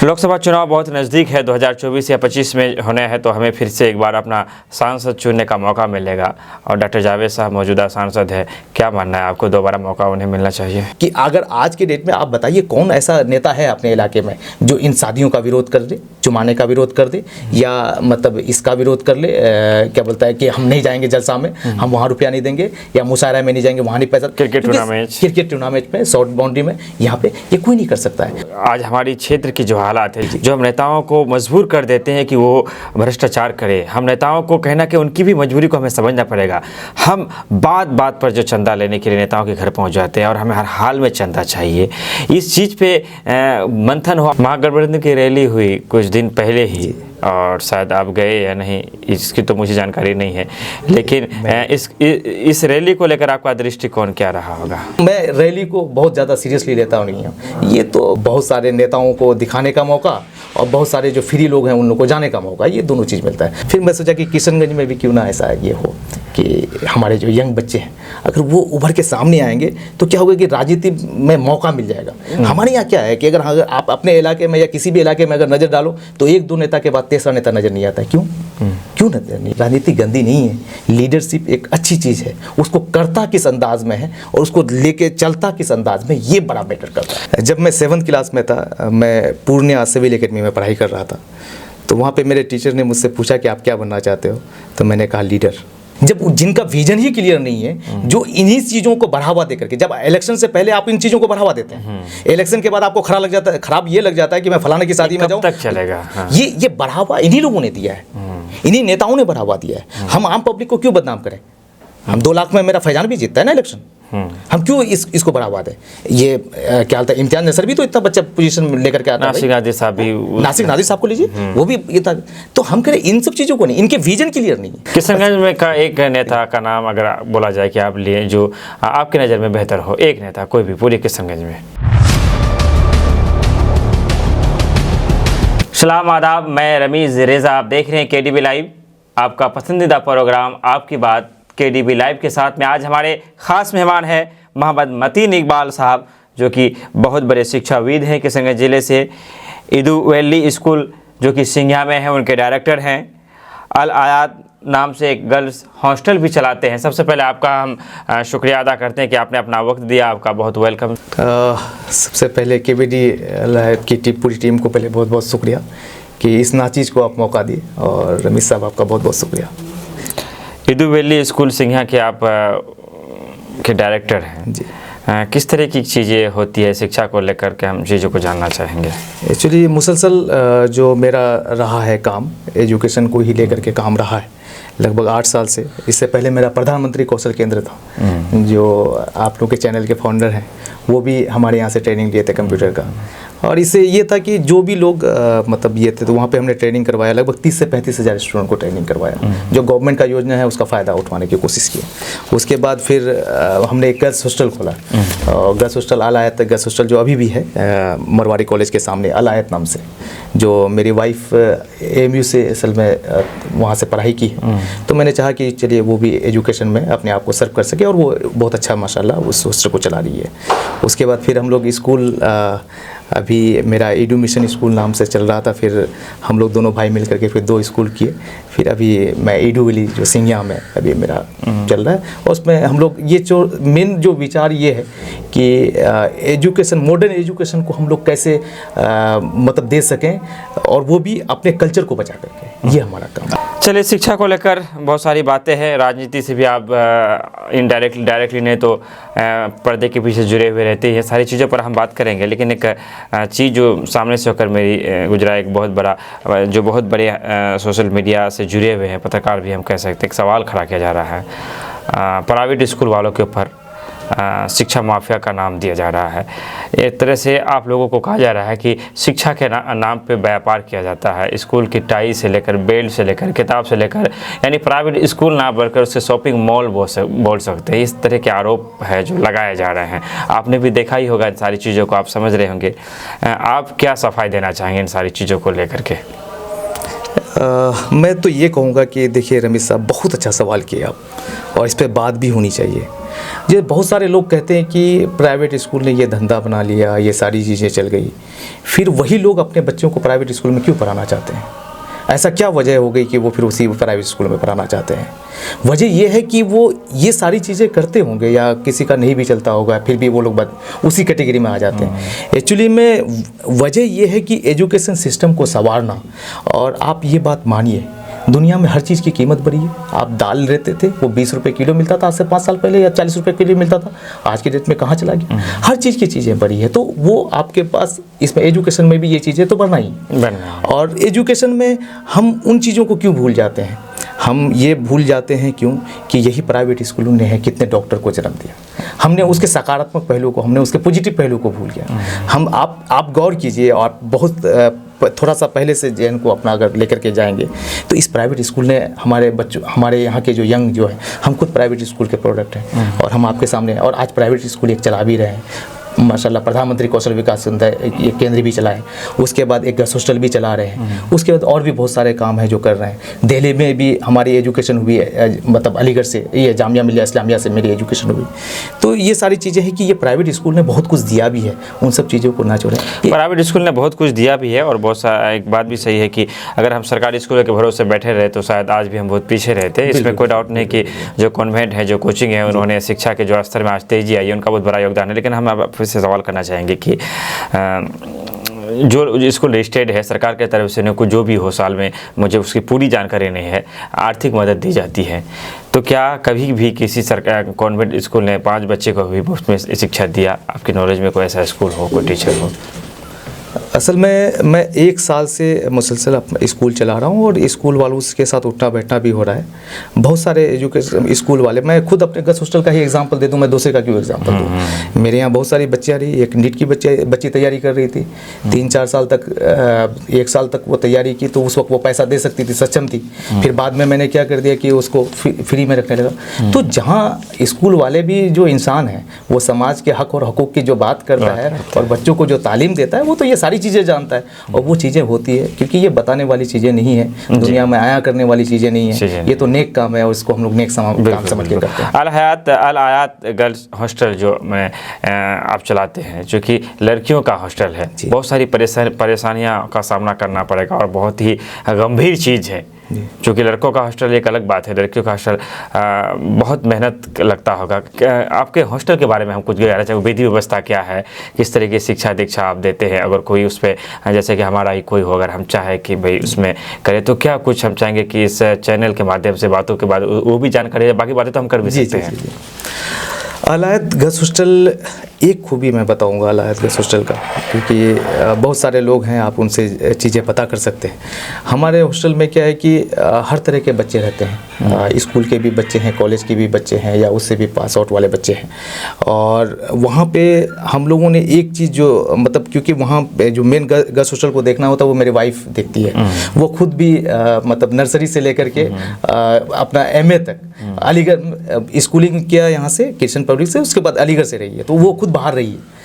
लोकसभा चुनाव बहुत नज़दीक है। 2024 या 25 में होने हैं, तो हमें फिर से एक बार अपना सांसद चुनने का मौका मिलेगा। और डॉक्टर जावेद साहब मौजूदा सांसद है, क्या मानना है आपको, दोबारा मौका उन्हें मिलना चाहिए? कि अगर आज के डेट में आप बताइए कौन ऐसा नेता है अपने इलाके में जो इन शादियों का विरोध कर दे, चुमाने का विरोध कर दे, या मतलब इसका विरोध कर ले, क्या बोलता है कि हम नहीं जाएंगे जलसा में, हम वहाँ रुपया नहीं देंगे, या मुशायरा में नहीं जाएंगे, वहाँ नहीं पैसा। क्रिकेट टूर्नामेंट में शॉर्ट बाउंड्री में यहाँ पे ये कोई नहीं कर सकता है। आज हमारी क्षेत्र की जो हालात है, जो हम नेताओं को मजबूर कर देते हैं कि वो भ्रष्टाचार करे, हम नेताओं को कहना कि उनकी भी मजबूरी को हमें समझना पड़ेगा। हम बात बात पर जो चंदा लेने के लिए नेताओं के घर पहुंच जाते हैं, और हमें हर हाल में चंदा चाहिए। इस चीज़ पे मंथन हुआ। महागठबंधन की रैली हुई कुछ दिन पहले ही, और शायद आप गए या नहीं इसकी तो मुझे जानकारी नहीं है, लेकिन इस रैली को लेकर आपका दृष्टिकोण क्या रहा होगा? मैं रैली को बहुत ज़्यादा सीरियसली लेता नहीं हूँ। ये तो बहुत सारे नेताओं को दिखाने का मौका और बहुत सारे जो फ्री लोग हैं उन लोगों को जाने का मौका, ये दोनों चीज़ मिलता है। फिर मैं सोचा कि किशनगंज में भी क्यों ना ऐसा ये हो कि हमारे जो यंग बच्चे हैं अगर वो उभर के सामने आएंगे तो क्या होगा कि राजनीति में मौका मिल जाएगा। हमारे यहाँ क्या है कि अगर आप अपने इलाके में या किसी भी इलाके में अगर नज़र डालो तो एक दो नेता के बाद तीसरा नेता नज़र नहीं आता है। क्यों नजर नहीं? राजनीति गंदी नहीं है, लीडरशिप एक अच्छी चीज़ है, उसको करता किस अंदाज में है और उसको लेके चलता किस अंदाज में, ये बड़ा मैटर करता है। जब मैं 7th क्लास में था, मैं पूर्णिया सिविल एकेडमी में पढ़ाई कर रहा था, तो वहाँ पे मेरे टीचर ने मुझसे पूछा कि आप क्या बनना चाहते हो, तो मैंने कहा लीडर। जब जिनका विजन ही क्लियर नहीं है, जो इन्हीं चीज़ों को बढ़ावा दे करके, जब इलेक्शन से पहले आप इन चीज़ों को बढ़ावा देते हैं, इलेक्शन के बाद आपको खराब ये लग जाता है कि मैं फलाने की शादी में जाऊं, तक चलेगा। हाँ। ये बढ़ावा इन्हीं लोगों ने दिया है, इन्हीं नेताओं ने बढ़ावा दिया है। हम आम पब्लिक को क्यों बदनाम करें? हम 2 लाख में मेरा फैजान भी जीतता है ना इलेक्शन, हम क्यों इसको बढ़ावा दें? ये क्या हालत है, इम्तियाज नसर भी तो इतना बच्चा पोजीशन लेकर के आता है। नासिर नादिर साहब भी, नासिर नादिर साहब को लीजिए, वो भी ये था। तो हम कह रहे इन सब चीज़ों को नहीं, इनके विजन क्लियर नहीं है। किशनगंज में का एक नेता का नाम अगर बोला जाए कि आप लिए जो आपकी नज़र में बेहतर हो, एक नेता कोई भी पूरे किशनगंज में। सलाम आदाब, मैं रमीज़ रेज़ा, आप देख रहे हैं केडीबी लाइव, आपका पसंदीदा प्रोग्राम आपकी बात केडीबी लाइव के साथ में। आज हमारे ख़ास मेहमान हैं मोहम्मद मतीन इकबाल साहब, जो कि बहुत बड़े शिक्षाविद हैं किशनगंज ज़िले से। ईदू वैली स्कूल जो कि सिंघिया में है, उनके डायरेक्टर हैं। अल आयात नाम से एक गर्ल्स हॉस्टल भी चलाते हैं। सबसे पहले आपका हम शुक्रिया अदा करते हैं कि आपने अपना वक्त दिया, आपका बहुत वेलकम। सबसे पहले केबीडी की पूरी टीम को पहले बहुत बहुत शुक्रिया कि इस नाचीज़ को आप मौका दिए, और रमीज़ साहब आपका बहुत बहुत शुक्रिया। ईदू वैली स्कूल सिंघिया के आप के डायरेक्टर हैं जी। किस तरह की चीज़ें होती है शिक्षा को लेकर के, हम चीज़ों को जानना चाहेंगे। एक्चुअली मुसलसल जो मेरा रहा है काम, एजुकेशन को ही लेकर के काम रहा है लगभग 8 साल से। इससे पहले मेरा प्रधानमंत्री कौशल केंद्र था, जो आप लोग के चैनल के फाउंडर हैं, वो भी हमारे यहाँ से ट्रेनिंग लिए थे कंप्यूटर का। और इससे ये था कि जो भी लोग मतलब ये थे, तो वहाँ पे हमने ट्रेनिंग करवाया, लगभग 30 से 35 हज़ार स्टूडेंट को ट्रेनिंग करवाया, जो गवर्नमेंट का योजना है उसका फ़ायदा उठवाने की कोशिश की। उसके बाद फिर हमने एक गर्ल्स हॉस्टल खोला, गर्ल्स हॉस्टल अल आयत गर्ल्स हॉस्टल, जो अभी भी है मरवाड़ी कॉलेज के सामने, अल आयत नाम से। जो मेरी वाइफ AMU से असल में वहाँ से पढ़ाई की है, तो मैंने चाहा कि चलिए वो भी एजुकेशन में अपने आप को सर्व कर सके, और वो बहुत अच्छा माशाल्लाह उस हॉस्टल को चला रही है। उसके बाद फिर हम लोग स्कूल, अभी मेरा ईडू मिशन स्कूल नाम से चल रहा था, फिर हम लोग दोनों भाई मिल करके फिर 2 स्कूल किए। फिर अभी मैं ईडू वैली जो सिंघिया में अभी मेरा चल रहा है, और उसमें हम लोग ये जो मेन जो विचार ये है कि एजुकेशन, मॉडर्न एजुकेशन को हम लोग कैसे मतलब दे सकें, और वो भी अपने कल्चर को बचा करके, ये हमारा काम है। चलिए, शिक्षा को लेकर बहुत सारी बातें हैं, राजनीति से भी आप डायरेक्टली नहीं तो पर्दे के पीछे जुड़े हुए रहते हैं, सारी चीज़ों पर हम बात करेंगे। लेकिन एक चीज़ जो सामने से होकर मेरी गुजरा, एक बहुत बड़ा, जो बहुत बड़े सोशल मीडिया से जुड़े हुए हैं, पत्रकार भी हम कह सकते हैं, एक सवाल खड़ा किया जा रहा है प्राइवेट स्कूल वालों के ऊपर। शिक्षा माफिया का नाम दिया जा रहा है। एक तरह से आप लोगों को कहा जा रहा है कि शिक्षा के नाम पे व्यापार किया जाता है। स्कूल की टाई से लेकर, बेल्ट से लेकर, किताब से लेकर, यानी प्राइवेट स्कूल ना बढ़कर उससे शॉपिंग मॉल बोल सकते हैं। इस तरह के आरोप है जो लगाए जा रहे हैं। आपने भी देखा ही होगा इन सारी चीज़ों को, आप समझ रहे होंगे। आप क्या सफाई देना चाहेंगे इन सारी चीज़ों को लेकर के? मैं तो ये कहूँगा कि देखिए रमेश साहब, बहुत अच्छा सवाल किया आप, और इस पे बात भी होनी चाहिए। ये बहुत सारे लोग कहते हैं कि प्राइवेट स्कूल ने ये धंधा बना लिया, ये सारी चीज़ें चल गई, फिर वही लोग अपने बच्चों को प्राइवेट स्कूल में क्यों पढ़ाना चाहते हैं? ऐसा क्या वजह हो गई कि वो फिर उसी प्राइवेट स्कूल में पढ़ाना चाहते हैं? वजह ये है कि वो ये सारी चीज़ें करते होंगे, या किसी का नहीं भी चलता होगा, फिर भी वो लोग उसी कैटेगरी में आ जाते हैं। एक्चुअली में वजह ये है कि एजुकेशन सिस्टम को संवारना, और आप ये बात मानिए, दुनिया में हर चीज़ की कीमत बढ़ी है। आप दाल लेते थे, वो 20 रुपये किलो मिलता था आज से 5 साल पहले, या 40 रुपये किलो मिलता था, आज के डेट में कहाँ चला गया? हर चीज़ की चीज़ें बढ़ी है, तो वो आपके पास इसमें एजुकेशन में भी ये चीज़ें तो बढ़ना ही। और एजुकेशन में हम उन चीज़ों को क्यों भूल जाते हैं? हम ये भूल जाते हैं क्यों कि यही प्राइवेट स्कूलों ने है कितने डॉक्टर को जन्म दिया। हमने उसके सकारात्मक पहलू को, हमने उसके पॉजिटिव पहलू को भूल गया। हम आप गौर कीजिए, और बहुत थोड़ा सा पहले से जैन को अपना अगर लेकर के जाएंगे तो इस प्राइवेट स्कूल ने हमारे बच्चों, हमारे यहाँ के जो यंग जो है, हम खुद प्राइवेट स्कूल के प्रोडक्ट हैं, और हम आपके सामने, और आज प्राइवेट स्कूल एक चला भी रहे हैं माशाल्लाह। प्रधानमंत्री कौशल विकास केंद्र भी चलाए, उसके बाद एक गर्ल्स हॉस्टल भी चला रहे हैं, उसके बाद और भी बहुत सारे काम हैं जो कर रहे हैं। दिल्ली में भी हमारी एजुकेशन हुई है, मतलब अलीगढ़ से, ये जामिया मिलिया इस्लामिया से मेरी एजुकेशन हुई। तो ये सारी चीज़ें हैं कि ये प्राइवेट स्कूल ने बहुत कुछ दिया भी है, उन सब चीज़ों को ना छोड़ें। प्राइवेट स्कूल ने बहुत कुछ दिया भी है, और बहुत सारा एक बात भी सही है कि अगर हम सरकारी स्कूलों के भरोसे बैठे रहे तो शायद आज भी हम बहुत पीछे रहते हैं। इसमें कोई डाउट नहीं कि जो कॉन्वेंट है, जो कोचिंग है, उन्होंने शिक्षा के जो स्तर में आज तेजी आई है, उनका बहुत बड़ा योगदान है। लेकिन हम अब फिर से सवाल करना चाहेंगे कि जो स्कूल रजिस्टर्ड है सरकार के तरफ से, कुछ जो भी हो साल में, मुझे उसकी पूरी जानकारी नहीं है, आर्थिक मदद दी जाती है, तो क्या कभी भी किसी सरकार कॉन्वेंट स्कूल ने 5 बच्चे को भी मुफ्त में शिक्षा दिया? आपकी नॉलेज में कोई ऐसा स्कूल हो, कोई टीचर हो? असल में मैं 1 साल से मुसलसल अपना स्कूल चला रहा हूँ, और स्कूल वालों के साथ उठना बैठना भी हो रहा है। बहुत सारे एजुकेशन स्कूल वाले, मैं खुद अपने गर्ल्स हॉस्टल का ही एग्जांपल दे दूँ, मैं दूसरे का क्यों एग्जांपल दूँ? मेरे यहाँ बहुत सारी बच्चियाँ रही, एक नीट की बच्ची तैयारी कर रही थी, 3-4 साल तक, 1 साल तक वो तैयारी की, तो उस वक्त वो पैसा दे सकती थी, सक्षम थी। फिर बाद में मैंने क्या कर दिया कि उसको फ्री में रखने लगा। तो जहाँ स्कूल वाले भी जो इंसान हैं, वो समाज के हक और हकूक़ की जो बात करता है और बच्चों को जो तालीम देता है, वो तो ये सारी चीज़ें जानता है, और वो चीज़ें होती है, क्योंकि ये बताने वाली चीज़ें नहीं है, दुनिया में आया करने वाली चीज़ें नहीं है, ये तो नेक काम है, और इसको हम लोग नेक काम समझ के करते हैं। अल आयात गर्ल्स हॉस्टल जो आप चलाते हैं, जो कि लड़कियों का हॉस्टल है, बहुत सारी परेशानियां का सामना करना पड़ेगा, और बहुत ही गंभीर चीज़ है। चूँकि लड़कों का हॉस्टल एक अलग बात है, लड़कियों का हॉस्टल बहुत मेहनत लगता होगा। आपके हॉस्टल के बारे में हम कुछ कहना चाहिए, विधि व्यवस्था क्या है, किस तरह की शिक्षा दीक्षा आप देते हैं? अगर कोई उस पर, जैसे कि हमारा ही कोई हो, अगर हम चाहे कि भाई उसमें करें, तो क्या कुछ हम चाहेंगे कि इस चैनल के माध्यम से बातों के बाद वो भी जानकारी है, बाकी बातें तो हम कर भी सकते हैं। अल आयात गर्ल्स हॉस्टल, एक खूबी मैं बताऊंगा अल आयात गर्ल्स हॉस्टल का, क्योंकि बहुत सारे लोग हैं, आप उनसे चीज़ें पता कर सकते हैं। हमारे हॉस्टल में क्या है कि हर तरह के बच्चे रहते हैं, स्कूल के भी बच्चे हैं, कॉलेज के भी बच्चे हैं, या उससे भी पास आउट वाले बच्चे हैं। और वहाँ पे हम लोगों ने एक चीज़ जो, मतलब क्योंकि वहाँ पे जो मेन गर्ल्स हॉस्टल को देखना होता है वो मेरी वाइफ देखती है। वो खुद भी मतलब नर्सरी से लेकर के अपना MA तक अलीगढ़ स्कूलिंग किया, यहाँ से कृष्ण पब्लिक से, उसके बाद अलीगढ़ से रही है, तो वो खुद बाहर रही है।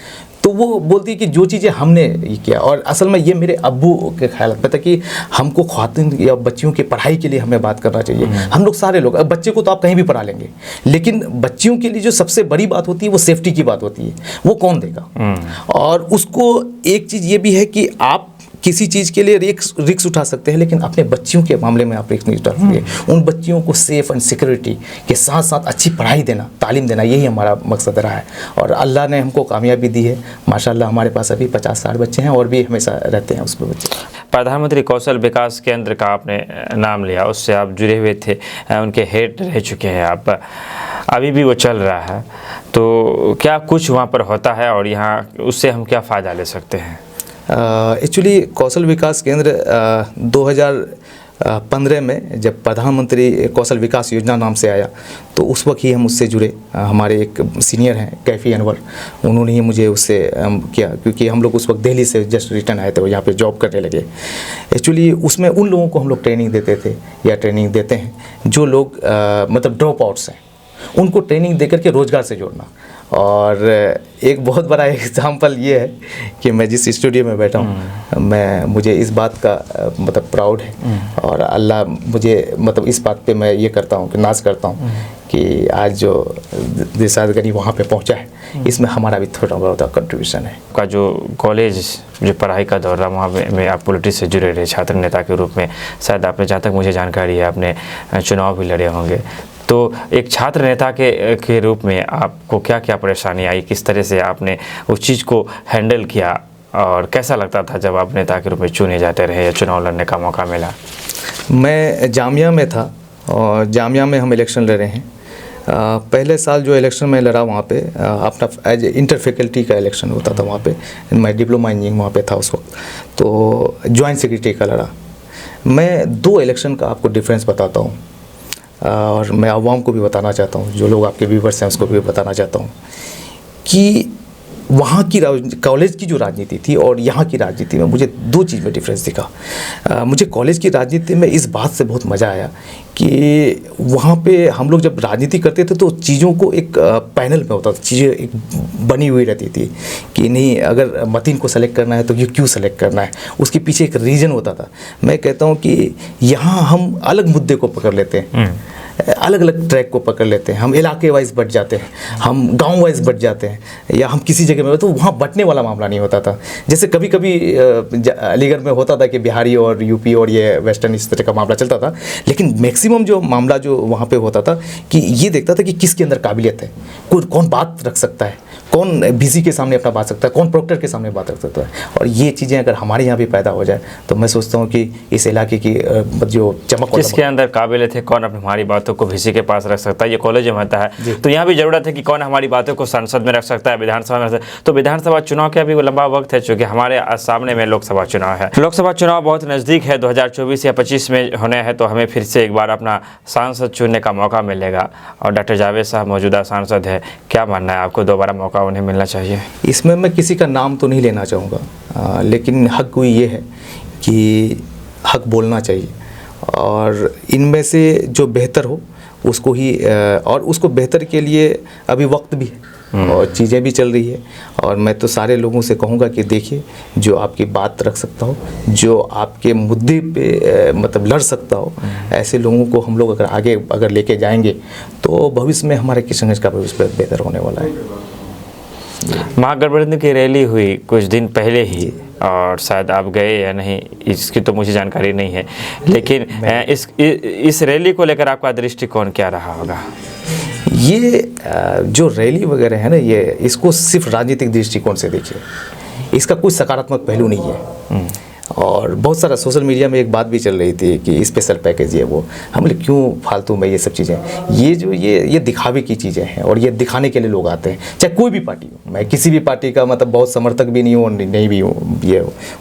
तो वो बोलती है कि जो चीज़ें हमने ये किया, और असल में ये मेरे अब्बू के ख्याल में था कि हमको ख्वातीन या बच्चियों की पढ़ाई के लिए हमें बात करना चाहिए। हम लोग सारे लोग, अब बच्चे को तो आप कहीं भी पढ़ा लेंगे, लेकिन बच्चियों के लिए जो सबसे बड़ी बात होती है वो सेफ्टी की बात होती है, वो कौन देगा? और उसको एक चीज़ ये भी है कि आप किसी चीज़ के लिए रिक्स उठा सकते हैं, लेकिन अपने बच्चियों के मामले में आप रिक्स नहीं उठा सकते। उन बच्चियों को सेफ एंड सिक्योरिटी के साथ साथ अच्छी पढ़ाई देना, तालीम देना, यही हमारा मकसद रहा है, और अल्लाह ने हमको कामयाबी दी है। माशाल्लाह हमारे पास अभी 50-60 बच्चे हैं, और भी हमेशा रहते हैं उस पर बच्चे। प्रधानमंत्री कौशल विकास केंद्र का आपने नाम लिया, उससे आप जुड़े हुए थे, उनके हेड रह चुके हैं आप, अभी भी वो चल रहा है, तो क्या कुछ वहाँ पर होता है, और यहाँ उससे हम क्या फ़ायदा ले सकते हैं? एक्चुअली कौशल विकास केंद्र 2015 में जब प्रधानमंत्री कौशल विकास योजना नाम से आया, तो उस वक्त ही हम उससे जुड़े। हमारे एक सीनियर हैं कैफ़ी अनवर, उन्होंने ही मुझे उससे किया, क्योंकि हम लोग उस वक्त दिल्ली से जस्ट रिटर्न आए थे, वो यहाँ पे जॉब करने लगे। एक्चुअली उसमें उन लोगों को हम लोग ट्रेनिंग देते थे, या ट्रेनिंग देते हैं, जो लोग मतलब ड्रॉप आउट्स हैं, उनको ट्रेनिंग देकर के रोज़गार से जोड़ना। और एक बहुत बड़ा एग्जाम्पल ये है कि मैं जिस स्टूडियो में बैठा हूँ, मुझे इस बात का मतलब प्राउड है, और अल्लाह मुझे मतलब इस बात पे मैं ये करता हूँ कि नाज करता हूँ कि आज जो दिलशाद गनी वहाँ पे पहुँचा है, इसमें हमारा भी थोड़ा बहुत कंट्रीब्यूशन है। आपका जो कॉलेज जो पढ़ाई का दौर रहा, वहाँ में आप पॉलिटिक्स से जुड़े रहे छात्र नेता के रूप में, शायद आपने, जहाँ तक मुझे जानकारी है, आपने चुनाव भी लड़े होंगे। तो एक छात्र नेता के रूप में आपको क्या क्या परेशानी आई, किस तरह से आपने उस चीज़ को हैंडल किया, और कैसा लगता था जब आप नेता के रूप में चुने जाते रहे या चुनाव लड़ने का मौका मिला? मैं जामिया में था और जामिया में हम इलेक्शन लड़े हैं। पहले साल जो इलेक्शन में लड़ा वहाँ पे अपना एज इंटर फैकल्टी का इलेक्शन होता था वहाँ पे, मैं डिप्लोमा इंजीनियरिंग वहाँ पे था उस वक्त, तो जॉइंट सेक्रेटरी का लड़ा। मैं 2 इलेक्शन का आपको डिफरेंस बताता हूँ, और मैं आवाम को भी बताना चाहता हूँ, जो लोग आपके व्यूवर्स हैं उसको भी बताना चाहता हूँ कि वहाँ की कॉलेज की जो राजनीति थी और यहाँ की राजनीति में मुझे 2 चीज़ में डिफरेंस दिखा। मुझे कॉलेज की राजनीति में इस बात से बहुत मज़ा आया कि वहाँ पे हम लोग जब राजनीति करते थे तो चीज़ों को एक पैनल में होता था, चीज़ें एक बनी हुई रहती थी कि नहीं, अगर मतीन को सेलेक्ट करना है तो ये क्यों सेलेक्ट करना है, उसके पीछे एक रीज़न होता था। मैं कहता हूँ कि यहाँ हम अलग मुद्दे को पकड़ लेते हैं, अलग अलग ट्रैक को पकड़ लेते हैं, हम इलाके वाइज बट जाते हैं, हम गांव वाइज बट जाते हैं, या हम किसी जगह में, तो वहाँ बटने वाला मामला नहीं होता था। जैसे कभी कभी अलीगढ़ में होता था कि बिहारी और यूपी और ये वेस्टर्न इस तरह का मामला चलता था, लेकिन मैक्सिमम जो मामला जो वहाँ पे होता था कि ये देखता था कि किसके अंदर काबिलियत है, कौन बात रख सकता है, कौन बीसी के सामने अपना बात सकता है, कौन प्रोक्टर के सामने बात रख सकता है। और ये चीज़ें अगर हमारे यहाँ भी पैदा हो जाए तो मैं सोचता हूँ कि इस इलाके की जो चमक, किसके अंदर काबिलियत है, कौन अपनी हमारी बातों को बीसी के पास रख सकता है, ये कॉलेज में होता है। तो यहाँ भी ज़रूरत है कि कौन हमारी बातों को संसद में रख सकता है, विधानसभा में रख सकता है। तो विधानसभा चुनाव का भी लंबा वक्त है, चूँकि हमारे सामने में लोकसभा चुनाव है। लोकसभा चुनाव बहुत नज़दीक है, 2024 या 25 में होने हैं, तो हमें फिर से एक बार अपना सांसद चुनने का मौका मिलेगा। और डॉक्टर जावेद साहब मौजूदा सांसद है, क्या मानना है आपको, दोबारा मौका उन्हें मिलना चाहिए? इसमें मैं किसी का नाम तो नहीं लेना चाहूँगा, लेकिन हक कोई ये है कि हक बोलना चाहिए, और इनमें से जो बेहतर हो उसको ही, और उसको बेहतर के लिए अभी वक्त भी है और चीज़ें भी चल रही है। और मैं तो सारे लोगों से कहूँगा कि देखिए, जो आपकी बात रख सकता हो, जो आपके मुद्दे पे मतलब लड़ सकता हो, ऐसे लोगों को हम लोग अगर आगे लेके जाएंगे तो भविष्य में हमारे किशनगंज का भविष्य बेहतर होने वाला है। महागठबंधन की रैली हुई कुछ दिन पहले ही, और शायद आप गए या नहीं इसकी तो मुझे जानकारी नहीं है, लेकिन इस रैली को लेकर आपका दृष्टिकोण क्या रहा होगा? ये जो रैली वगैरह है ना, ये इसको सिर्फ राजनीतिक दृष्टिकोण से देखिए, इसका कोई सकारात्मक पहलू नहीं है। और बहुत सारा सोशल मीडिया में एक बात भी चल रही थी कि स्पेशल पैकेज ये वो, हम लोग क्यों फालतू में ये सब चीज़ें, ये दिखावे की चीज़ें हैं, और ये दिखाने के लिए लोग आते हैं, चाहे कोई भी पार्टी हो। मैं किसी भी पार्टी का मतलब बहुत समर्थक भी नहीं हूँ, नहीं भी हूँ, ये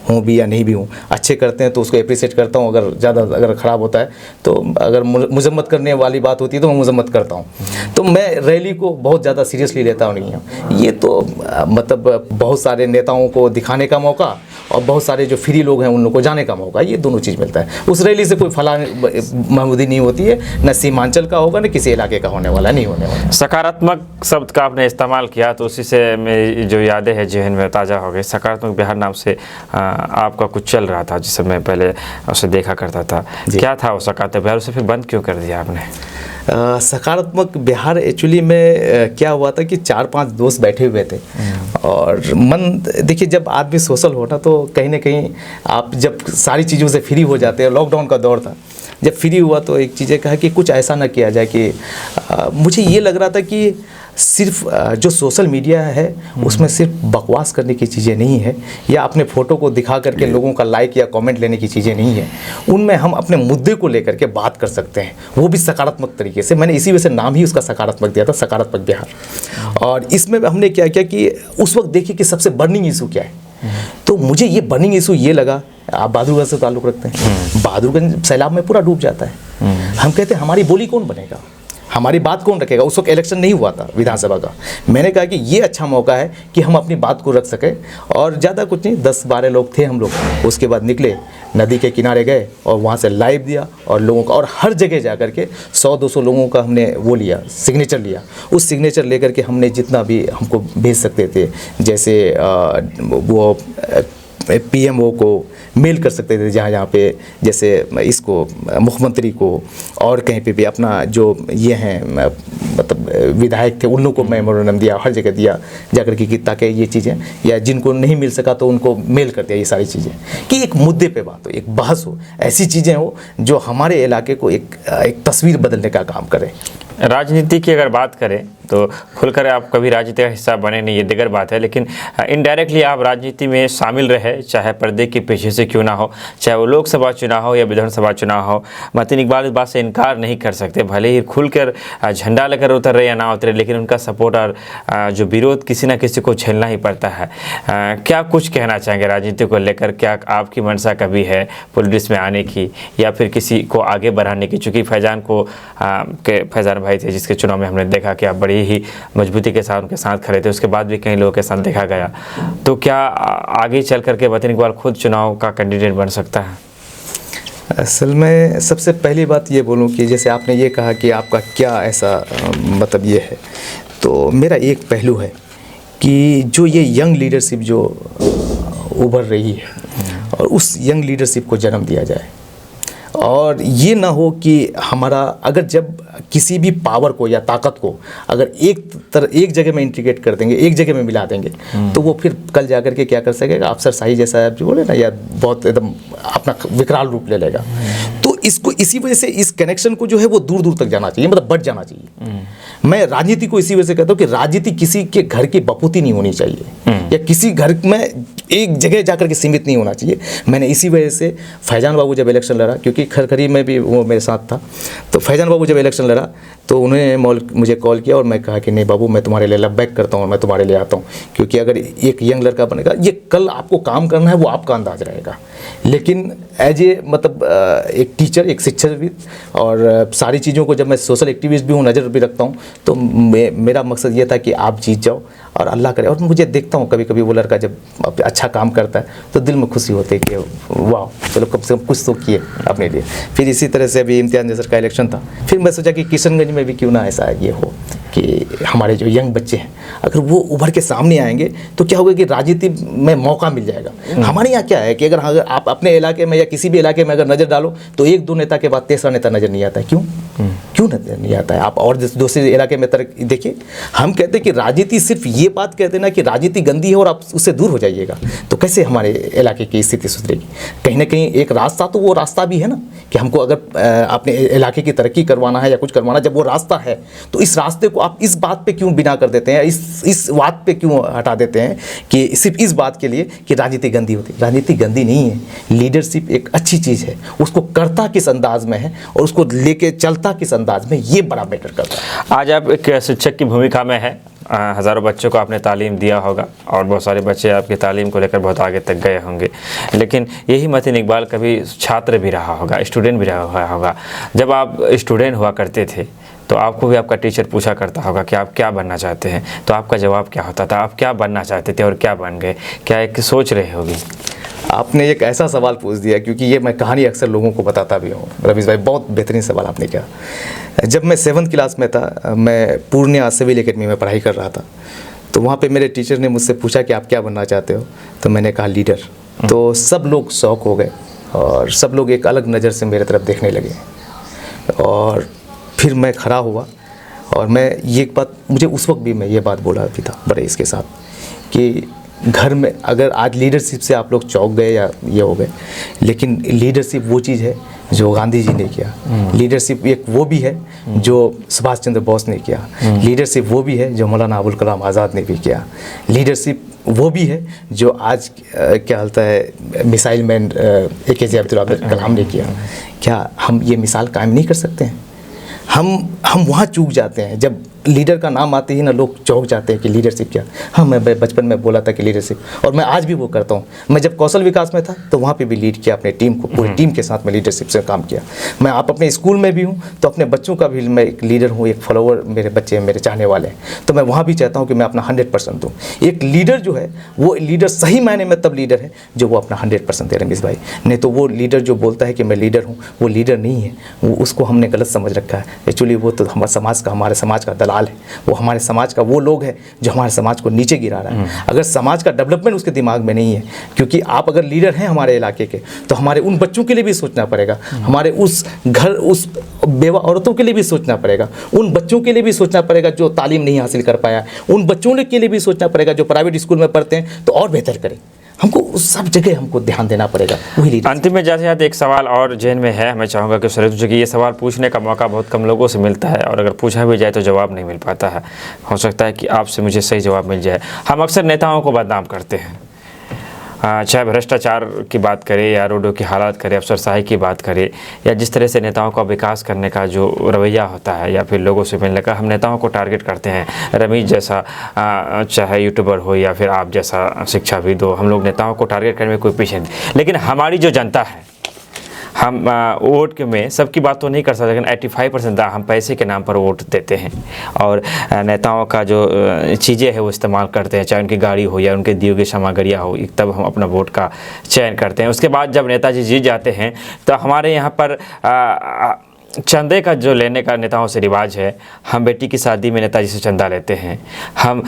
हूँ भी या नहीं भी हूँ। अच्छे करते हैं तो उसको अप्रिशिएट करता हूँ, अगर ख़राब होता है तो, अगर मजम्मत करने वाली बात होती है तो मैं मजम्मत करता हूँ। तो मैं रैली को बहुत ज़्यादा सीरियसली लेता नहीं हूँ। ये तो मतलब बहुत सारे नेताओं को दिखाने का मौका, और बहुत सारे जो फ्री लोग हैं उन लोगों को जाने का मौका, ये दोनों चीज़ मिलता है। उस रैली से कोई फला महमूदी नहीं होती है, न सीमांचल का होगा, न किसी इलाके का होने वाला, नहीं होने वाला। सकारात्मक शब्द का आपने इस्तेमाल किया तो उसी से मेरी जो यादें हैं जहन में ताज़ा हो गई। सकारात्मक बिहार नाम से आपका कुछ चल रहा था, जिससे मैं पहले उसे देखा करता था। क्या था वो सकारात्मक बिहार, उसे फिर बंद क्यों कर दिया आपने? सकारात्मक बिहार एक्चुअली में क्या हुआ था कि 4-5 दोस्त बैठे हुए थे, और मन देखिए, जब आदमी सोशल हो ना तो कहीं ना कहीं आप जब सारी चीज़ों से फ्री हो जाते हैं, लॉकडाउन का दौर था, जब फ्री हुआ तो एक चीज़ें कहा कि कुछ ऐसा ना किया जाए कि मुझे ये लग रहा था कि सिर्फ जो सोशल मीडिया है उसमें सिर्फ बकवास करने की चीज़ें नहीं है, या अपने फ़ोटो को दिखा करके लोगों का लाइक या कमेंट लेने की चीज़ें नहीं है। उनमें हम अपने मुद्दे को लेकर के बात कर सकते हैं, वो भी सकारात्मक तरीके से। मैंने इसी वजह से नाम ही उसका सकारात्मक दिया था, सकारात्मक बिहार। और इसमें हमने क्या किया कि उस वक्त देखिए कि सबसे बर्निंग इशू क्या है, तो मुझे ये बर्निंग इशू ये लगा, आप बहादुरगंज से ताल्लुक़ रखते हैं, बहादुरगंज सैलाब में पूरा डूब जाता है। हम कहते हैं हमारी बोली कौन बनेगा, हमारी बात कौन रखेगा। उस वक्त इलेक्शन नहीं हुआ था विधानसभा का। मैंने कहा कि ये अच्छा मौका है कि हम अपनी बात को रख सकें, और ज़्यादा कुछ नहीं, 10-12 लोग थे हम लोग। उसके बाद निकले, नदी के किनारे गए और वहाँ से लाइव दिया और लोगों का, और हर जगह जा कर के 100-200 लोगों का हमने वो लिया, सिग्नेचर लिया। उस सिग्नेचर लेकर के हमने जितना भी हमको भेज सकते थे, जैसे वो PMO को मेल कर सकते थे जहाँ पे, जैसे इसको मुख्यमंत्री को, और कहीं पे भी अपना जो ये हैं मतलब विधायक थे उन लोगों को मेमोरेंडम दिया, हर जगह दिया जाकर के, ताकि ये चीज़ें, या जिनको नहीं मिल सका तो उनको मेल कर दिया ये सारी चीज़ें, कि एक मुद्दे पे बात हो, एक बहस हो, ऐसी चीज़ें हो जो हमारे इलाके को एक तस्वीर बदलने का काम करें। राजनीति की अगर बात करें तो खुलकर आप कभी राजनीति का हिस्सा बने नहीं, ये दिगर बात है, लेकिन इनडायरेक्टली आप राजनीति में शामिल रहे, चाहे पर्दे के पीछे से क्यों ना हो, चाहे वो लोकसभा चुनाव हो या विधानसभा चुनाव हो। मतीन इकबाल इस बात से इनकार नहीं कर सकते, भले ही खुलकर झंडा लेकर उतर रहे या ना उतरे, लेकिन उनका सपोर्ट और जो विरोध किसी न किसी को झेलना ही पड़ता है। क्या कुछ कहना चाहेंगे राजनीति को लेकर? क्या आपकी मंशा कभी है पॉलिटिक्स में आने की या फिर किसी को आगे बढ़ाने की? चूँकि फैज़ान भाई थे जिसके चुनाव में हमने देखा कि आप बड़ी ही मजबूती के साथ उनके साथ खड़े थे, उसके बाद भी कई लोगों के साथ देखा गया, तो क्या आगे चल करके मतीन इकबाल खुद चुनाव का कैंडिडेट बन सकता है? असल में सबसे पहली बात ये बोलूं कि जैसे आपने ये कहा कि आपका क्या ऐसा मतलब ये है, तो मेरा एक पहलू है कि जो ये यंग लीडरशिप जो उभर रही है और उस यंग लीडरशिप को जन्म दिया जाए, और ये ना हो कि हमारा अगर जब किसी भी पावर को या ताकत को अगर एक जगह में इंटीग्रेट कर देंगे, एक जगह में मिला देंगे, तो वो फिर कल जाकर के क्या कर सकेगा, अफसरशाही जैसा आप जो बोले ना, या बहुत एकदम अपना विकराल रूप ले लेगा। तो इसको इसी वजह से इस कनेक्शन को जो है वो दूर दूर तक जाना चाहिए, मतलब बढ़ जाना चाहिए। मैं राजनीति को इसी वजह से कहता हूँ कि राजनीति किसी के घर की बपूती नहीं होनी चाहिए या किसी घर में एक जगह जाकर के सीमित नहीं होना चाहिए। मैंने इसी वजह से फैजान बाबू जब इलेक्शन लड़ा, क्योंकि खरखरी में भी वो मेरे साथ था, तो फैजान बाबू जब इलेक्शन लड़ा तो उन्होंने मुझे कॉल किया और मैं कहा कि नहीं बाबू, मैं तुम्हारे लिए बैक करता हूँ, मैं तुम्हारे लिए आता हूँ, क्योंकि अगर एक यंग लड़का बनेगा, ये कल आपको काम करना है वो आपका अंदाज रहेगा, लेकिन एज ए मतलब एक टीचर, एक शिक्षकविद और सारी चीज़ों को जब मैं सोशल एक्टिविस्ट भी हूँ, नज़र भी रखता हूँ, तो मेरा मकसद ये था कि आप जीत जाओ और अल्लाह करे। और मुझे देखता हूँ कभी कभी वो लड़का जब अच्छा काम करता है तो दिल में खुशी होती है कि वाह चलो कम से कम कुछ तो किए अपने लिए। फिर इसी तरह से अभी इम्तियाज़ नज़र का इलेक्शन था, फिर मैं सोचा कि किशनगंज में भी क्यों ना ऐसा ये हो कि हमारे जो यंग बच्चे हैं अगर वो उभर के सामने आएंगे तो क्या होगा कि राजनीति में मौका मिल जाएगा। हमारे यहाँ क्या है कि अगर आप अपने इलाके में या किसी भी इलाके में अगर नज़र डालो तो एक दो नेता के बाद तीसरा नेता नज़र नहीं आता है। क्यों नजर नहीं आता है? आप और दूसरे इलाके में देखिए, हम कहते हैं कि राजनीति सिर्फ ये बात कहते हैं ना कि राजनीति गंदी है और आप उससे दूर हो जाइएगा, तो कैसे हमारे इलाके की स्थिति सुधरेगी? कहीं ना कहीं एक रास्ता तो वो रास्ता भी है ना कि हमको अगर अपने इलाके की तरक्की करवाना है या कुछ करवाना, जब वो रास्ता है तो इस रास्ते को आप इस बात पे क्यों बिना कर देते हैं, इस बात पे क्यों हटा देते हैं कि सिर्फ इस बात के लिए कि राजनीति गंदी होती है? राजनीति गंदी नहीं है, लीडरशिप एक अच्छी चीज़ है, उसको करता किस अंदाज में है और उसको लेके चलता किस अंदाज में, ये बड़ा मैटर करता है। आज आप एक शिक्षक की भूमिका में है, हज़ारों बच्चों को आपने तालीम दिया होगा और बहुत सारे बच्चे आपकी तालीम को लेकर बहुत आगे तक गए होंगे, लेकिन यही मतीन इकबाल कभी छात्र भी रहा होगा, स्टूडेंट भी रहा होगा। जब आप स्टूडेंट हुआ करते थे तो आपको भी आपका टीचर पूछा करता होगा कि आप क्या बनना चाहते हैं, तो आपका जवाब क्या होता था? आप क्या बनना चाहते थे और क्या बन गए? क्या एक सोच रहे होगी? आपने एक ऐसा सवाल पूछ दिया, क्योंकि ये मैं कहानी अक्सर लोगों को बताता भी हूँ। रवीश भाई, बहुत बेहतरीन सवाल आपने किया। जब मैं 7th क्लास में था, मैं पूर्णिया सिविल एकेडमी में पढ़ाई कर रहा था, तो वहाँ पे मेरे टीचर ने मुझसे पूछा कि आप क्या बनना चाहते हो, तो मैंने कहा लीडर। तो सब लोग शौक हो गए और सब लोग एक अलग नज़र से मेरे तरफ देखने लगे, और फिर मैं खड़ा हुआ और मैं ये बात, मुझे उस वक्त भी मैं ये बात बोला भी था बड़े इसके साथ कि घर में अगर आज लीडरशिप से आप लोग चौंक गए या ये हो गए, लेकिन लीडरशिप वो चीज़ है जो गांधी जी ने किया, लीडरशिप एक वो भी है जो सुभाष चंद्र बोस ने किया, लीडरशिप वो भी है जो मौलाना अबुल कलाम आज़ाद ने भी किया, लीडरशिप वो भी है जो आज क्या होता है missile man APJ Abdul Kalam ने किया। क्या हम ये मिसाल कायम नहीं कर सकते हैं? हम वहाँ चूक जाते हैं जब लीडर का नाम आते ही ना लोग चौंक जाते हैं कि लीडरशिप क्या। हाँ, मैं बचपन में बोला था कि लीडरशिप, और मैं आज भी वो करता हूँ। मैं जब कौशल विकास में था तो वहाँ पे भी लीड किया अपने टीम को, पूरी टीम के साथ मैं लीडरशिप से काम किया। मैं आप अपने स्कूल में भी हूँ तो अपने बच्चों का भी मैं एक लीडर हूँ, एक फॉलोअर मेरे बच्चे मेरे चाहने वाले हैं, तो मैं वहाँ भी चाहता हूँ कि मैं अपना 100% दूँ। एक लीडर जो है वो लीडर सही मायने में तब लीडर है जो वो अपना 100% दे रमेश भाई। नहीं तो वो लीडर जो बोलता है कि मैं लीडर हूँ, वो लीडर नहीं है, वो उसको हमने गलत समझ रखा है। एक्चुअली वो तो हमारे समाज का दलाल है, वो हमारे समाज का वो लोग है जो हमारे समाज को नीचे गिरा रहा है। अगर समाज का डेवलपमेंट उसके दिमाग में नहीं है, क्योंकि आप अगर लीडर हैं हमारे इलाके के तो हमारे उन बच्चों के लिए भी सोचना पड़ेगा, हमारे उस बेवा औरतों के लिए भी सोचना पड़ेगा, उन बच्चों के लिए भी सोचना पड़ेगा जो तालीम नहीं हासिल कर पाया, उन बच्चों के लिए भी सोचना पड़ेगा जो प्राइवेट स्कूल में पढ़ते हैं, तो और बेहतर करें। हमको उस सब जगह हमको ध्यान देना पड़ेगा। वही लीडर। अंतिम में जाते जाते एक सवाल और जहन में है, मैं चाहूँगा कि सुरेश जी, ये सवाल पूछने का मौका बहुत कम लोगों से मिलता है और अगर पूछा भी जाए तो जवाब नहीं मिल पाता है। हो सकता है कि आपसे मुझे सही जवाब मिल जाए। हम अक्सर नेताओं को बदनाम करते हैं, चाहे भ्रष्टाचार की बात करें या रोडों की हालात करें, अफसरशाही की बात करें, या जिस तरह से नेताओं का विकास करने का जो रवैया होता है या फिर लोगों से मिलने का, हम नेताओं को टारगेट करते हैं। रमेश जैसा चाहे यूट्यूबर हो या फिर आप जैसा शिक्षाविद हो, हम लोग नेताओं को टारगेट करने में कोई पीछे नहीं। लेकिन हमारी जो जनता है, हम वोट में सबकी बात तो नहीं कर सकते, लेकिन 85% हम पैसे के नाम पर वोट देते हैं और नेताओं का जो चीज़ें हैं वो इस्तेमाल करते हैं, चाहे उनकी गाड़ी हो या उनके दिए गए सामग्रियाँ हो, तब हम अपना वोट का चयन करते हैं। उसके बाद जब नेताजी जीत जाते हैं तो हमारे यहाँ पर चंदे का जो लेने का नेताओं से रिवाज है। हम बेटी की शादी में नेताजी से चंदा लेते हैं, हम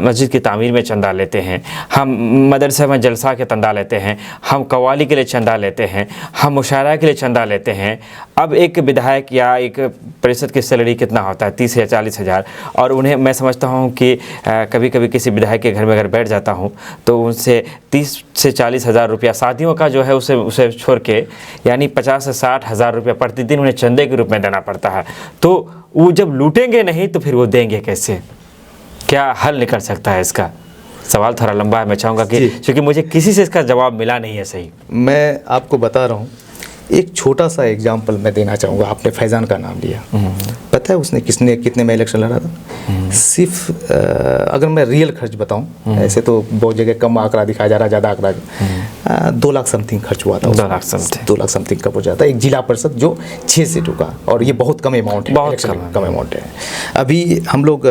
मस्जिद की तामीर में चंदा लेते हैं, हम मदरसे में जलसा के चंदा लेते हैं, हम कव्वाली के लिए चंदा लेते हैं, हम मुशायरा के लिए चंदा लेते हैं। अब एक विधायक या एक परिषद की सैलरी कितना होता है, 30 या 40 हज़ार, और उन्हें मैं समझता हूँ कि कभी कभी किसी विधायक के घर में अगर बैठ जाता हूँ तो उनसे 30 से 40 हज़ार रुपया शादियों का जो है उसे छोड़ के, यानी 50 से 60 हज़ार रुपया प्रतिदिन उन्हें चंदे के रूप में देना पड़ता है। तो वो जब लूटेंगे नहीं तो फिर वो देंगे कैसे? क्या हल निकल सकता है इसका? सवाल थोड़ा लंबा है, मैं चाहूँगा कि, क्योंकि मुझे किसी से इसका जवाब मिला नहीं है सही। मैं आपको बता रहा हूँ, एक छोटा सा एग्जाम्पल मैं देना चाहूँगा। आपने फैज़ान का नाम लिया, पता है उसने कितने में इलेक्शन लड़ा था? सिर्फ अगर मैं रियल खर्च बताऊँ, ऐसे तो बहुत जगह कम आंकड़ा दिखाया जा रहा है, ज़्यादा आंकड़ा 2 लाख समथिंग खर्च हुआ था। 2 लाख समथिंग का हो जाता है एक जिला परिषद जो 6 सीटों का, और ये बहुत कम अमाउंट है, बहुत कम अमाउंट है। अभी हम लोग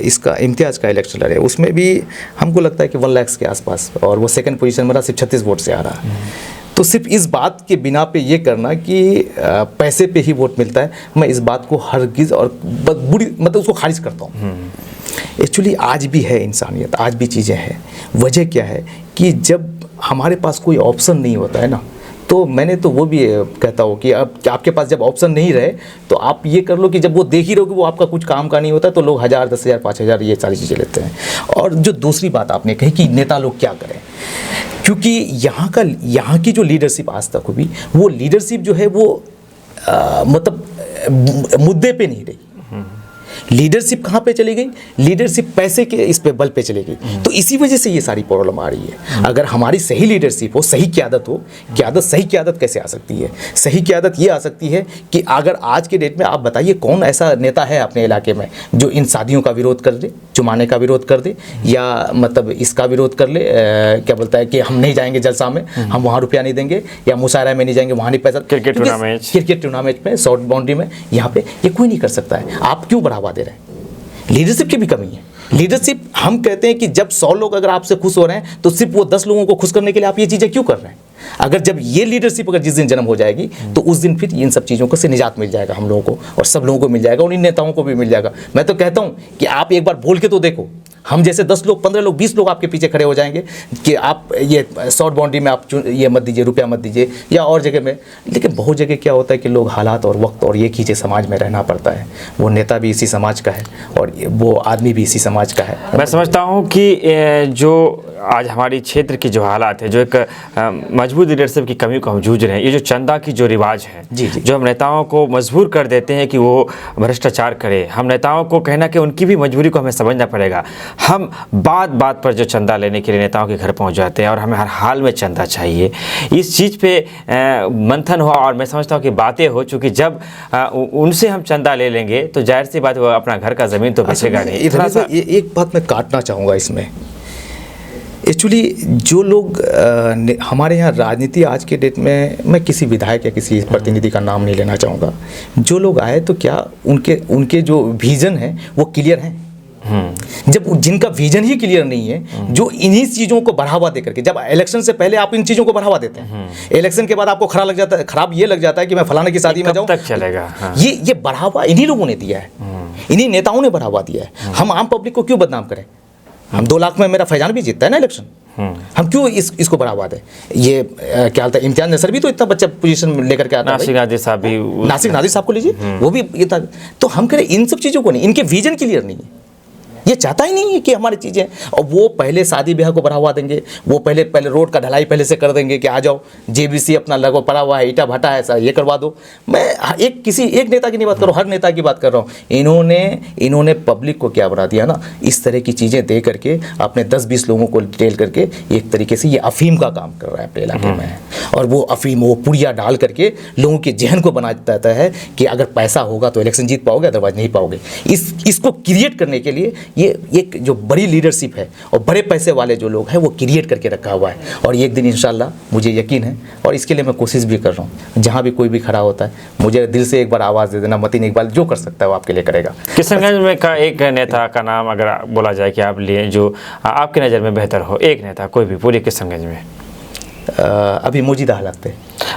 इसका इम्तियाज़ का इलेक्शन लड़े, उसमें भी हमको लगता है कि 1 लाख के आसपास, और वो सेकंड पोजीशन में रहा, सिर्फ 36 वोट से आ रहा है। तो सिर्फ इस बात के बिना पे ये करना कि पैसे पे ही वोट मिलता है, मैं इस बात को हरगिज़ और बुरी मतलब उसको खारिज करता हूँ। एक्चुअली आज भी है इंसानियत, आज भी चीज़ें हैं। वजह क्या है कि जब हमारे पास कोई ऑप्शन नहीं होता है ना, तो मैंने तो वो भी कहता हूँ कि अब आपके पास जब ऑप्शन नहीं रहे तो आप ये कर लो कि जब वो देख ही रहो कि वो आपका कुछ काम का नहीं होता, तो लोग 1000, 10,000, 5,000 ये सारी चीज़ें लेते हैं। और जो दूसरी बात आपने कही कि नेता लोग क्या करें, क्योंकि यहाँ की जो लीडरशिप आज तक हुई, वो लीडरशिप जो है वो मतलब मुद्दे पे नहीं रही। लीडरशिप कहाँ पे चली गई? लीडरशिप पैसे के इस पे बल पे चली गई। तो इसी वजह से ये सारी प्रॉब्लम आ रही है। अगर हमारी सही लीडरशिप हो, सही क़यादत हो, सही क़यादत कैसे आ सकती है? सही क़यादत ये आ सकती है कि अगर आज के डेट में आप बताइए कौन ऐसा नेता है अपने इलाके में जो इन शादियों का विरोध कर दे, जुमाने का विरोध कर दे, या मतलब इसका विरोध कर ले, क्या बोलता है कि हम नहीं जाएंगे जलसा में, हम वहाँ रुपया नहीं देंगे, या मुशायरा में नहीं जाएंगे, वहाँ नहीं पैसा, क्रिकेट टूर्नामेंट में, शॉर्ट बाउंड्री में, यहाँ पे ये कोई नहीं कर सकता है। आप क्यों बढ़ावा दे रहे हैं? लीडरशिप की भी कमी है। लीडरशिप, हम कहते हैं कि जब 100 लोग अगर आपसे खुश हो रहे हैं तो सिर्फ वो 10 लोगों को खुश करने के लिए आप ये चीज़ें क्यों कर रहे हैं? अगर जब ये लीडरशिप अगर जिस दिन जन्म हो जाएगी तो उस दिन फिर इन सब चीज़ों को से निजात मिल जाएगा हम लोगों को, और सब लोगों को मिल जाएगा, और इन नेताओं को भी मिल जाएगा। मैं तो कहता हूँ कि आप एक बार बोल के तो देखो, हम जैसे 10 लोग, 15 लोग, 20 लोग आपके पीछे खड़े हो जाएंगे कि आप ये शॉर्ट बाउंड्री में आप ये मत दीजिए, रुपया मत दीजिए, या और जगह में। लेकिन बहुत जगह क्या होता है कि लोग हालात और वक्त और ये कीजिए समाज में रहना पड़ता है। वो नेता भी इसी समाज का है और वो आदमी भी इसी समाज का है। मैं समझता हूँ कि जो आज हमारी क्षेत्र की जो हालात है, जो एक मजबूत लीडरशिप की कमी को हम जूझ रहे हैं, ये जो चंदा की जो रिवाज है, जी, जी। जो हम नेताओं को मजबूर कर देते हैं कि वो भ्रष्टाचार करे, हम नेताओं को कहना कि उनकी भी मजबूरी को हमें समझना पड़ेगा। हम बात बात पर जो चंदा लेने के लिए नेताओं के घर पहुँच जाते हैं और हमें हर हाल में चंदा चाहिए। इस चीज़ पे मंथन हो और मैं समझता हूँ कि बातें हो, चूँकि जब उनसे हम चंदा ले लेंगे तो जाहिर सी बात वो अपना घर का ज़मीन तो बेचेगा नहीं। थोड़ा सा एक बात मैं काटना चाहूँगा इसमें। एक्चुअली जो लोग हमारे यहाँ राजनीति आज के डेट में, मैं किसी विधायक या किसी प्रतिनिधि का नाम नहीं लेना चाहूँगा, जो लोग आए तो क्या उनके जो विजन है वो क्लियर हैं? जब जिनका विजन ही क्लियर नहीं है, जो इन्हीं चीज़ों को बढ़ावा दे करके, जब इलेक्शन से पहले आप इन चीज़ों को बढ़ावा देते हैं, इलेक्शन के बाद आपको खराब ये लग जाता है कि मैं फलाने की शादी में जाऊँ, तक चलेगा। हाँ। ये बढ़ावा इन्हीं लोगों ने दिया है, इन्हीं नेताओं ने बढ़ावा दिया है। हम आम पब्लिक को क्यों बदनाम करें? हम 2 लाख में मेरा फैजान भी जीतता है ना इलेक्शन, हम क्यों इसको बढ़ावा दें? ये क्या होता है, इम्तियाज नसर भी तो इतना बच्चा पोजीशन लेकर के आता है। नासिर नादिर साहब भी, नासिर नादिर साहब को लीजिए, वो भी इतना। तो हम करें इन सब चीज़ों को नहीं, इनके विजन क्लियर नहीं है, ये चाहता ही नहीं है कि हमारी चीज़ें, और वो पहले शादी ब्याह को बढ़ावा देंगे, वो पहले रोड का ढलाई पहले से कर देंगे कि आ जाओ जेबीसी अपना लगो पड़ा हुआ है, ईटा भट्टा है, सर ये करवा दो। मैं किसी एक नेता की नहीं बात कर रहा हूँ, हर नेता की बात कर रहा हूँ। इन्होंने पब्लिक को क्या बना दिया ना, इस तरह की चीज़ें दे करके अपने 10-20 लोगों को डिटेल करके एक तरीके से ये अफीम का काम कर रहा है अपने इलाके में। और वो अफीम, वो पुड़िया डाल करके लोगों के जहन को बना देता है कि अगर पैसा होगा तो इलेक्शन जीत पाओगे, अदरवाइज नहीं पाओगे। इसको क्रिएट करने के लिए ये एक जो बड़ी लीडरशिप है और बड़े पैसे वाले जो लोग हैं वो क्रिएट करके रखा हुआ है। और एक दिन इंशाल्लाह मुझे यकीन है, और इसके लिए मैं कोशिश भी कर रहा हूँ, जहाँ भी कोई भी खड़ा होता है मुझे दिल से एक बार आवाज़ दे देना, मतीन इकबाल जो कर सकता है वो आपके लिए करेगा। किशनगंज में का एक नेता का नाम अगर बोला जाए कि आप लिए जो आपकी नज़र में बेहतर हो, एक नेता कोई भी पूरे किशनगंज में अभी मौजूदा हालात पे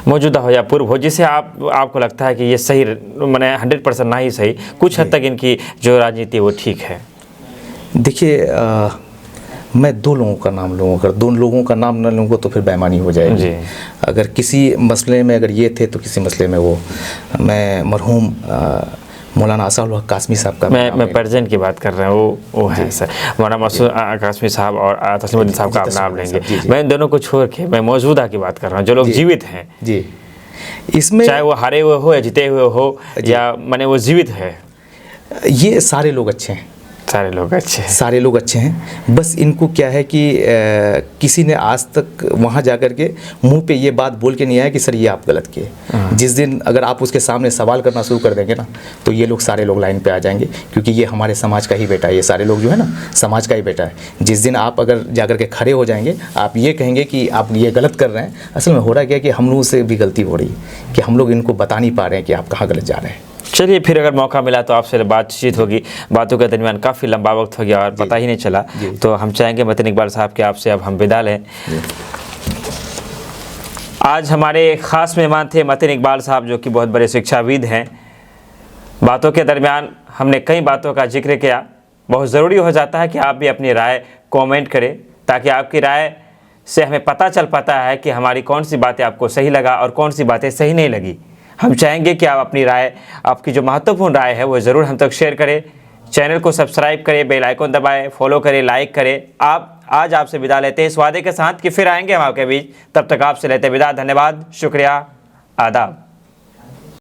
मौजूदा हो या पूर्व हो, जिसे आपको लगता है कि ये सही, मैंने 100% ना ही सही, कुछ हद तक इनकी जो राजनीति वो ठीक है? देखिए, मैं 2 लोगों का नाम लूँगा, अगर 2 लोगों का नाम न लूँगा तो फिर बेईमानी हो जाएगी। अगर किसी मसले में अगर ये थे तो किसी मसले में वो, मैं मरहूम मौलाना असाउल हक कासमी साहब का, मैं प्रेजेंट की बात कर रहा हूँ, वो है सर मौलाना मसूद कासमी साहब और तस्लीमुद्दीन साहब का आप नाम लेंगे। मैं इन दोनों को छोड़ के मैं मौजूदा की बात कर रहा हूँ, जो लोग जीवित हैं जी, इसमें चाहे वो हारे हुए हो या जीते हुए हो, या माने वो जीवित है, ये सारे लोग अच्छे हैं, सारे लोग अच्छे हैं, सारे लोग अच्छे हैं। बस इनको क्या है कि किसी ने आज तक वहाँ जाकर के मुंह पे ये बात बोल के नहीं आया कि सर ये आप गलत किए। जिस दिन अगर आप उसके सामने सवाल करना शुरू कर देंगे ना, तो ये लोग सारे लोग लाइन पे आ जाएंगे, क्योंकि ये हमारे समाज का ही बेटा है, ये सारे लोग जो है ना समाज का ही बेटा है। जिस दिन आप अगर जाकर के खड़े हो जाएंगे, आप ये कहेंगे कि आप ये गलत कर रहे हैं, असल में हो रहा क्या कि हम लोगों से भी गलती हो रही है कि हम लोग इनको बता नहीं पा रहे हैं कि आप कहाँ गलत जा रहे हैं। चलिए, फिर अगर मौका मिला तो आपसे बातचीत होगी। बातों के दरमियान काफ़ी लंबा वक्त हो गया और पता ही नहीं चला, तो हम चाहेंगे मतीन इकबाल साहब के आपसे अब हम विदा लें। आज हमारे ख़ास मेहमान थे मतीन इकबाल साहब, जो कि बहुत बड़े शिक्षाविद हैं। बातों के दरमियान हमने कई बातों का जिक्र किया। बहुत ज़रूरी हो जाता है कि आप भी अपनी राय कमेंट करें, ताकि आपकी राय से हमें पता चल पाता है कि हमारी कौन सी बातें आपको सही लगा और कौन सी बातें सही नहीं लगी। हम चाहेंगे कि आप अपनी राय, आपकी जो महत्वपूर्ण राय है वो ज़रूर हम तक शेयर करें। चैनल को सब्सक्राइब करें, बेल आइकन दबाएं, फॉलो करें, लाइक करें। आज आपसे विदा लेते हैं इस वादे के साथ कि फिर आएंगे हम आपके बीच। तब तक आपसे लेते विदा। धन्यवाद, शुक्रिया, आदाब।